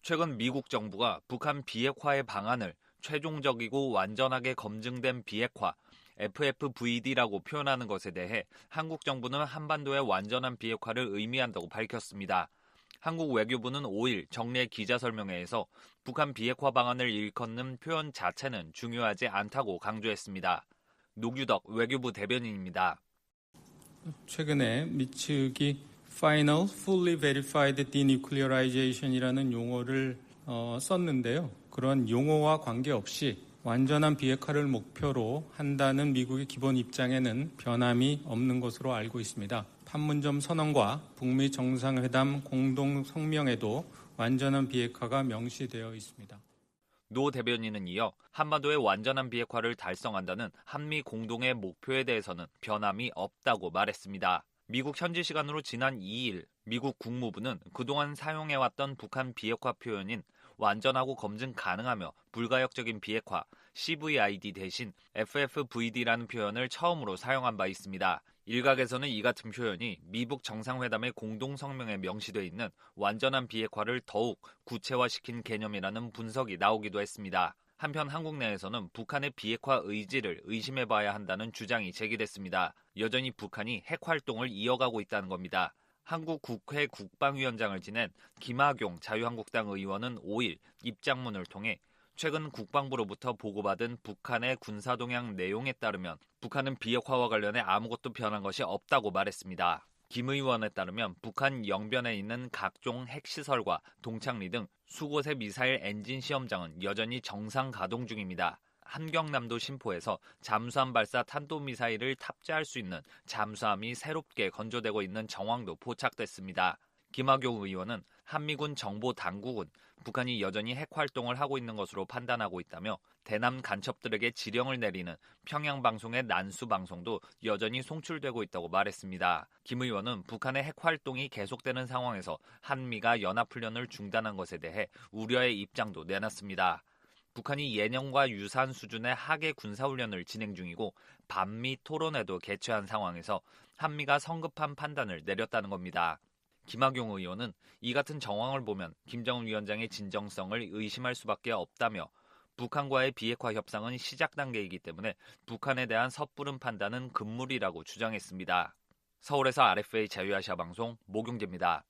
최근 미국 정부가 북한 비핵화의 방안을 최종적이고 완전하게 검증된 비핵화, FFVD라고 표현하는 것에 대해 한국 정부는 한반도의 완전한 비핵화를 의미한다고 밝혔습니다. 한국 외교부는 5일 정례 기자설명회에서 북한 비핵화 방안을 일컫는 표현 자체는 중요하지 않다고 강조했습니다. 노규덕 외교부 대변인입니다. 최근에 미 측이 Final Fully Verified Denuclearization이라는 용어를 썼는데요. 그런 용어와 관계없이 완전한 비핵화를 목표로 한다는 미국의 기본 입장에는 변함이 없는 것으로 알고 있습니다. 판문점 선언과 북미 정상회담 공동 성명에도 완전한 비핵화가 명시되어 있습니다. 노 대변인은 이어 한반도의 완전한 비핵화를 달성한다는 한미 공동의 목표에 대해서는 변함이 없다고 말했습니다. 미국 현지 시간으로 지난 2일 미국 국무부는 그동안 사용해왔던 북한 비핵화 표현인 완전하고 검증 가능하며 불가역적인 비핵화 CVID 대신 FFVD라는 표현을 처음으로 사용한 바 있습니다. 일각에서는 이 같은 표현이 미북 정상회담의 공동성명에 명시돼 있는 완전한 비핵화를 더욱 구체화시킨 개념이라는 분석이 나오기도 했습니다. 한편 한국 내에서는 북한의 비핵화 의지를 의심해봐야 한다는 주장이 제기됐습니다. 여전히 북한이 핵 활동을 이어가고 있다는 겁니다. 한국 국회 국방위원장을 지낸 김학용 자유한국당 의원은 5일 입장문을 통해 최근 국방부로부터 보고받은 북한의 군사동향 내용에 따르면 북한은 비핵화와 관련해 아무것도 변한 것이 없다고 말했습니다. 김 의원에 따르면 북한 영변에 있는 각종 핵시설과 동창리 등 수곳의 미사일 엔진 시험장은 여전히 정상 가동 중입니다. 함경남도 신포에서 잠수함 발사 탄도미사일을 탑재할 수 있는 잠수함이 새롭게 건조되고 있는 정황도 포착됐습니다. 김학용 의원은 한미군 정보 당국은 북한이 여전히 핵 활동을 하고 있는 것으로 판단하고 있다며 대남 간첩들에게 지령을 내리는 평양 방송의 난수 방송도 여전히 송출되고 있다고 말했습니다. 김 의원은 북한의 핵 활동이 계속되는 상황에서 한미가 연합훈련을 중단한 것에 대해 우려의 입장도 내놨습니다. 북한이 예년과 유사한 수준의 하계 군사훈련을 진행 중이고 반미 토론회도 개최한 상황에서 한미가 성급한 판단을 내렸다는 겁니다. 김학용 의원은 이 같은 정황을 보면 김정은 위원장의 진정성을 의심할 수밖에 없다며 북한과의 비핵화 협상은 시작 단계이기 때문에 북한에 대한 섣부른 판단은 금물이라고 주장했습니다. 서울에서 RFA 자유아시아 방송 모경재입니다.